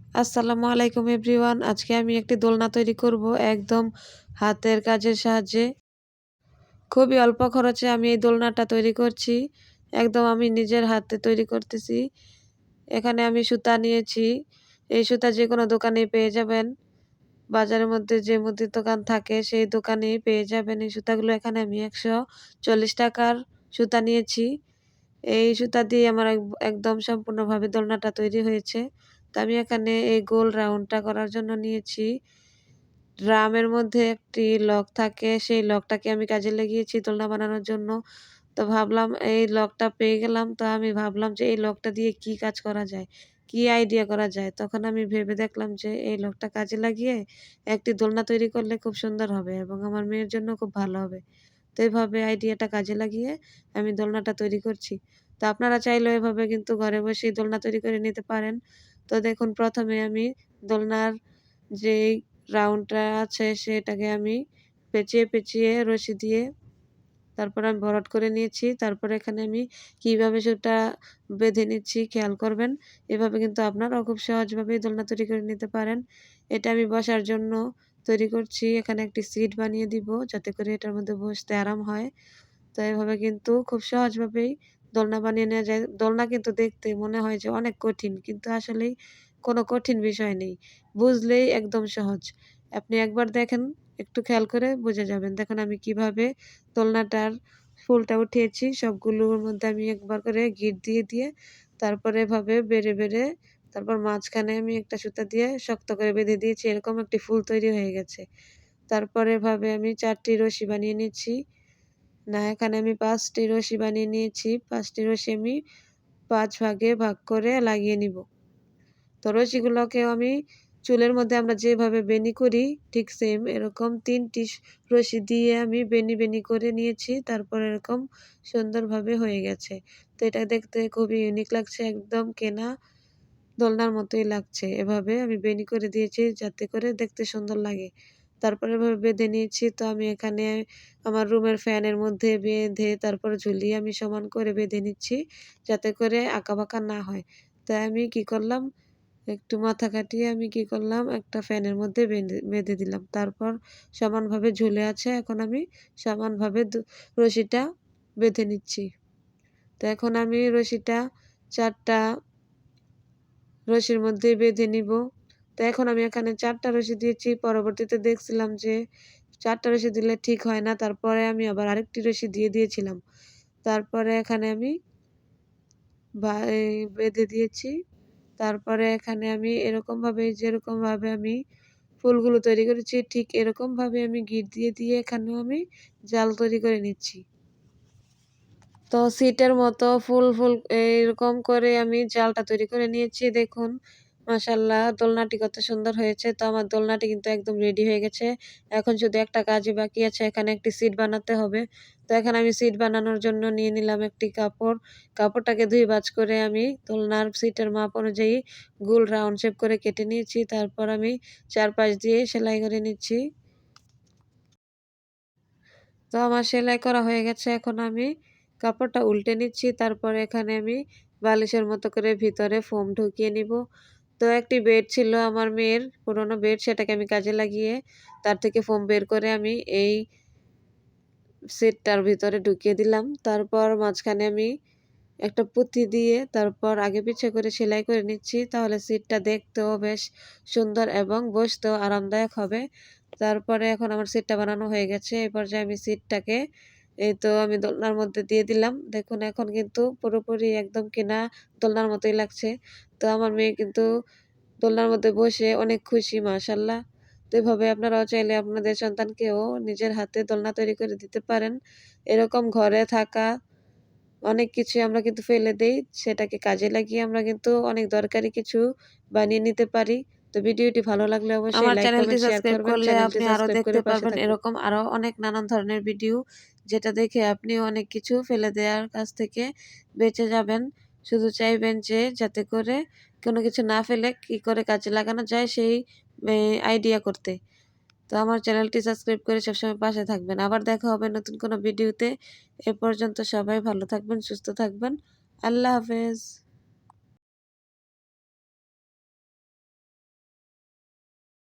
আসসালামু আলাইকুম এভরিওয়ান। আজকে আমি একটি দোলনা তৈরি করব একদম হাতের কাজের সাহায্যে। খুবই অল্প খরচে আমি এই দোলনাটা তৈরি করছি। একদম আমি নিজের হাতে তৈরি করতেছি। এখানে আমি সুতা নিয়েছি। এই সুতা যেকোনো দোকানেই পেয়ে যাবেন। বাজারের মধ্যে যে মুদির দোকান থাকে সেই দোকানেই পেয়ে যাবেন এই সুতাগুলো। এখানে আমি ১৪০ টাকার সুতা নিয়েছি। এই সুতা দিয়ে আমার একদম সম্পূর্ণভাবে দোলনাটা তৈরি হয়েছে। তো আমি এখানে এই গোল রাউন্ডটা করার জন্য নিয়েছি। ড্রামের মধ্যে একটি লক থাকে, সেই লকটাকে আমি কাজে লাগিয়েছি দোলনা বানানোর জন্য। তো ভাবলাম এই লকটা পেয়ে গেলাম, তো আমি ভাবলাম যে এই লকটা দিয়ে কি কাজ করা যায়, কি আইডিয়া করা যায়। তখন আমি ভেবে দেখলাম যে এই লকটা কাজে লাগিয়ে একটি দোলনা তৈরি করলে খুব সুন্দর হবে এবং আমার মেয়ের জন্য খুব ভালো হবে। তো এভাবে আইডিয়াটা কাজে লাগিয়ে আমি দোলনাটা তৈরি করছি। তো আপনারা চাইলেও এভাবে কিন্তু ঘরে বসেই দোলনা তৈরি করে নিতে পারেন। তো দেখুন, প্রথমে আমি দোলনার যেই রাউন্ডটা আছে সেটাকে আমি পেঁচিয়ে পেঁচিয়ে রশি দিয়ে তারপর আমি ভরাট করে নিয়েছি। তারপরে এখানে আমি কিভাবে সেটা বেঁধে নিচ্ছি খেয়াল করবেন। এভাবে কিন্তু আপনারাও খুব সহজভাবেই দোলনা তৈরি করে নিতে পারেন। এটা আমি বসার জন্য তৈরি করছি। এখানে একটি সিট বানিয়ে দিব যাতে করে এটার মধ্যে বসতে আরাম হয়। তো এভাবে কিন্তু খুব সহজভাবেই দোলনা বানিয়ে নেওয়া যায়। দোলনা কিন্তু দেখতে মনে হয় যে অনেক কঠিন, কিন্তু আসলেই কোনো কঠিন বিষয় নেই। বুঝলেই একদম সহজ। আপনি একবার দেখেন, একটু খেয়াল করে বুঝে যাবেন। দেখুন আমি কিভাবে দোলনাটার ফুলটা উঠিয়েছি। সবগুলোর মধ্যে আমি একবার করে গিঁট দিয়ে দিয়ে তারপরে এভাবে বেড়ে বেড়ে তারপর মাঝখানে আমি একটা সুতা দিয়ে শক্ত করে বেঁধে দিয়েছি। এরকম একটি ফুল তৈরি হয়ে গেছে। তারপরে এভাবে আমি ৪ টি রশি বানিয়ে নিচ্ছি। না, এখানে আমি ৫ টি রশি বানিয়ে নিয়েছি। ৫ টি রশি আমি ৫ ভাগে ভাগ করে লাগিয়ে নিব। তো রশিগুলোকেও আমি চুলের মধ্যে আমরা যেভাবে বেণী করি ঠিক সেম এরকম ৩ টি রশি দিয়ে আমি বেণী বেণী করে নিয়েছি। তারপর এরকম সুন্দরভাবে হয়ে গেছে। তো এটা দেখতে খুবই ইউনিক লাগছে, একদম কেনা দোলনার মতোই লাগছে। এভাবে আমি বেণী করে দিয়েছি যাতে করে দেখতে সুন্দর লাগে। তারপরে এভাবে বেঁধে নিয়েছি। তো আমি এখানে আমার রুমের ফ্যানের মধ্যে বেঁধে তারপরে ঝুলিয়ে আমি সমান করে বেঁধে নিচ্ছি যাতে করে আঁকাবাঁকা না হয়। তাই আমি কি করলাম, একটু মাথা খাটিয়ে আমি কি করলাম, একটা ফ্যানের মধ্যে বেঁধে দিলাম। তারপর সমানভাবে ঝুলে আছে। এখন আমি সমানভাবে রশিটা বেঁধে নিচ্ছি। তো এখন আমি রশিটা ৪ টা রশির মধ্যেই বেঁধে নিব। তো এখন আমি এখানে ৪ টা রশি দিয়েছি। পরবর্তীতে দেখছিলাম যে ৪ টা রশি দিলে ঠিক হয় না। তারপরে আমি আবার আরেকটি রশি দিয়ে দিয়েছিলাম। তারপরে এখানে আমি বেঁধে দিয়েছি। তারপরে এখানে আমি এরকমভাবে যেরকমভাবে আমি ফুলগুলো তৈরি করেছি ঠিক এরকমভাবে আমি গিঁট দিয়ে দিয়ে এখানেও আমি জাল তৈরি করে নিচ্ছি। তো সিটের মতো ফুল এইরকম করে আমি জালটা তৈরি করে নিয়েছি। দেখুন মাশাআল্লাহ দোলনাটি কত সুন্দর হয়েছে। তো আমার দোলনাটি কিন্তু একদম রেডি হয়ে গেছে। এখন শুধু একটা কাজই বাকি আছে, এখানে একটি সিট বানাতে হবে। তো এখানে আমি সিট বানানোর জন্য নিয়ে নিলাম একটি কাপড়। কাপড়টাকে ২ ভাঁজ করে আমি দোলনার সিটের মাপ অনুযায়ী গোল রাউন্ড শেপ করে কেটে নিয়েছি। তারপর আমি চারপাশ দিয়ে সেলাই করে নিচ্ছি। তো আমার সেলাই করা হয়ে গেছে। এখন আমি কাপড়টা উল্টে নিচ্ছি। তারপরে এখানে আমি বালিশের মতো করে ভিতরে ফোম ঢুকিয়ে নিব। তো একটি বেড ছিল আমার মেয়ের পুরনো বেড, সেটাকে আমি কাজে লাগিয়ে তার থেকে ফোম বের করে আমি এই সেটটার ভিতরে ঢুকিয়ে দিলাম। তারপর মাঝখানে আমি একটা পুঁতি দিয়ে তারপর আগে পিছে করে সেলাই করে নিচ্ছি। তাহলে সিটটা দেখতেও বেশ সুন্দর এবং বসতেও আরামদায়ক হবে। তারপরে এখন আমার সিটটা বানানো হয়ে গেছে। এই পর্যায়ে আমি সিটটাকে এই তো আমি দোলনার মধ্যে দিয়ে দিলাম। দেখুন এখন কিন্তু পুরোপুরি একদম কেনা দোলনার মতোই লাগছে। তো আমার মেয়ে কিন্তু দোলনার মধ্যে বসে অনেক খুশি মাশাআল্লাহ। তো এভাবে আপনারাও চাইলে আপনাদের সন্তানকেও নিজের হাতে দোলনা তৈরি করে দিতে পারেন। এরকম ঘরে থাকা অনেক কিছুই আমরা কিন্তু ফেলে দেই। সেটাকে কাজে লাগিয়ে আমরা কিন্তু অনেক দরকারি কিছু বানিয়ে নিতে পারি। তো ভিডিওটি ভালো লাগলে অবশ্যই আমার লাইক, চ্যানেলটি কমেন্ট, শেয়ার সাবস্ক্রাইব করবেন। করলে চ্যানেলটি আপনি আরো সাবস্ক্রাইব দেখতে করে পাশে পারবেন থাকবেন। এরকম আরো অনেক নানান ধরনের ভিডিও, যেটা দেখে আপনিও অনেক কিছু ফেলে দেওয়ার কাছ থেকে বেঁচে যাবেন। শুধু চাইবেন যে যাতে করে কোনো কিছু না ফেলে কি করে কাজে লাগানো যায় সেই আইডিয়া করতে। তো আমার চ্যানেলটি সাবস্ক্রাইব করে সবসময় পাশে থাকবেন। আবার দেখা হবে নতুন কোনো ভিডিওতে। এ পর্যন্ত সবাই ভালো থাকবেন, সুস্থ থাকবেন। আল্লাহ হাফেজ।